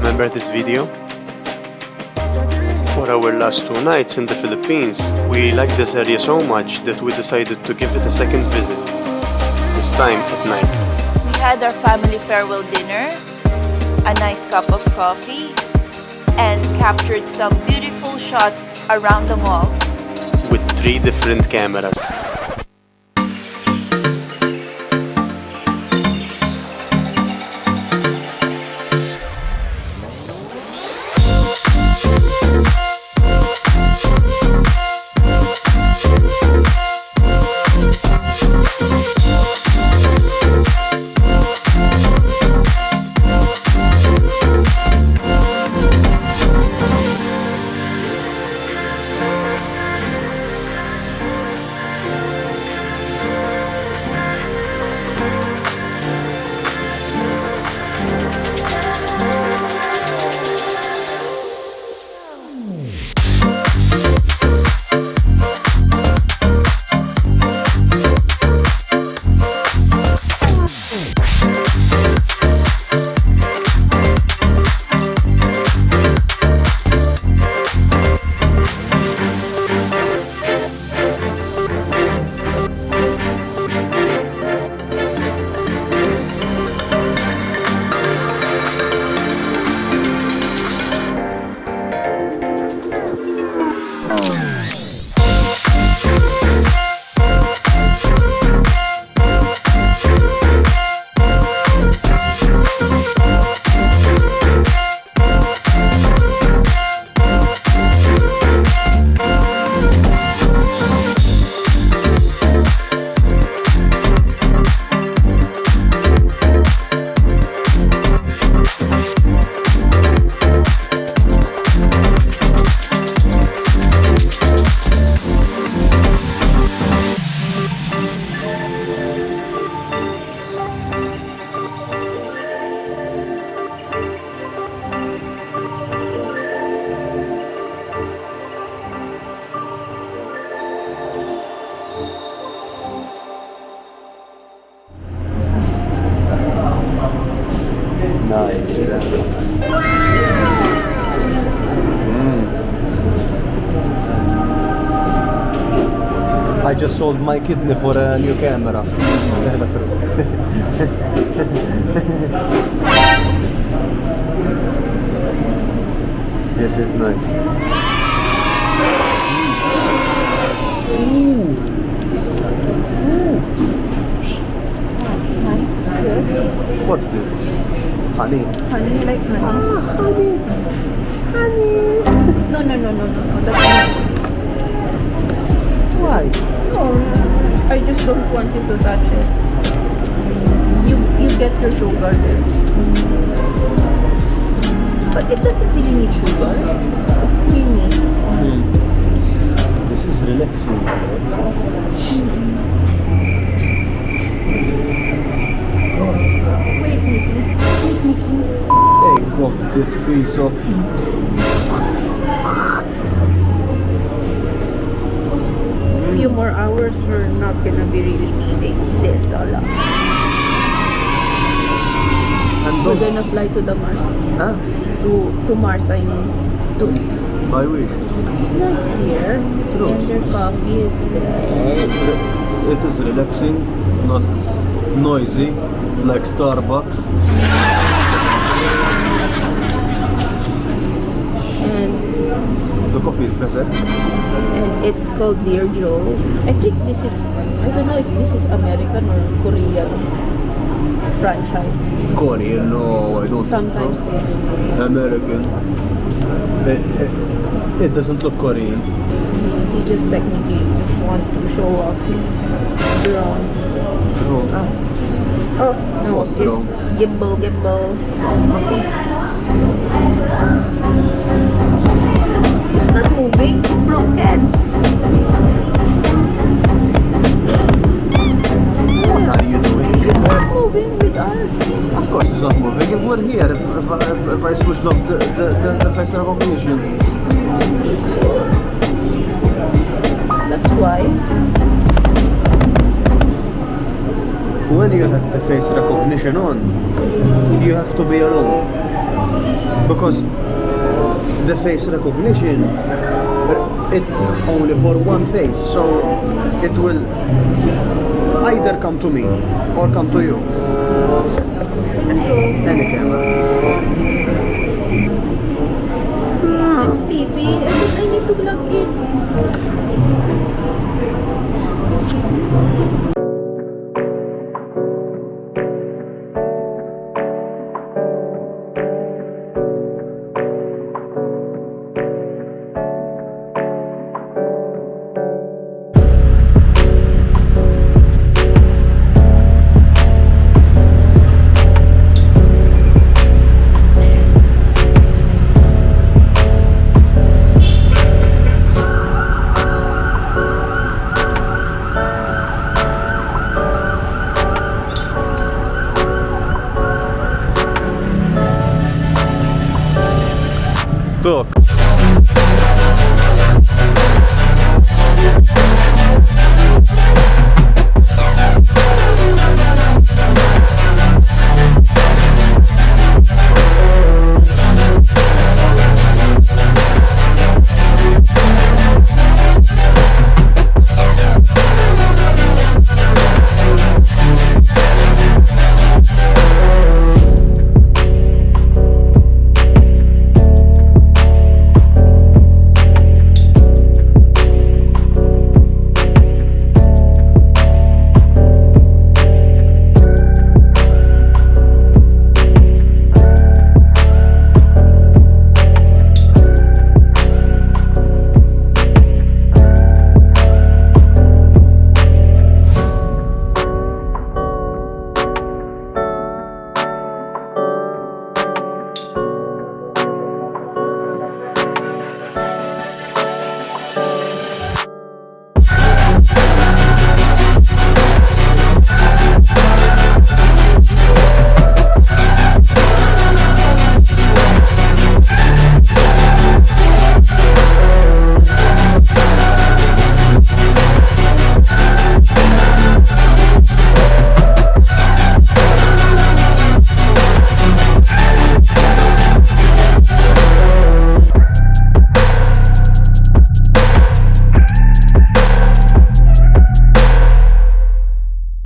Remember this video? For our last 2 nights in the Philippines, we liked this area so much that we decided to give it a second visit, this time at night. We had our family farewell dinner, a nice cup of coffee, and captured some beautiful shots around the mall. With 3 different cameras. Nice. I just sold my kidney for a new camera. This is nice. Nice. Good. What's this? Honey. Honey, you like honey? Ah, honey. Honey. No. That's not. Why? No, I just don't want you to touch it. You get your sugar there. But it doesn't really need sugar. It's creamy. This is relaxing. Wait, Nikki. Take off this piece of... Few more hours, we're not gonna be really needing this a lot. And We're gonna fly to the Mars. Huh? To Mars, I mean. By which? It's nice here. True. And their coffee is good. It is relaxing, not noisy, like Starbucks. And The coffee is better. it's called Dear Joe. I think this is, I don't know if this is American or Korean franchise. Korean, no, I don't Sometimes think they do. so. American. It doesn't look Korean. He just technically just want to show off his drone. Wrong. Oh, no, What drone? it's gimbal. It's not moving, it's broken. What are you doing? It's not moving with us. Of course it's not moving. If we're here, if I switched off the face recognition. So, that's why. When you have the face recognition on, you have to be alone. because the face recognition, it's only for one face, so it will either come to me or come to you. Any camera. I'm sleepy. I need to plug in. Talk.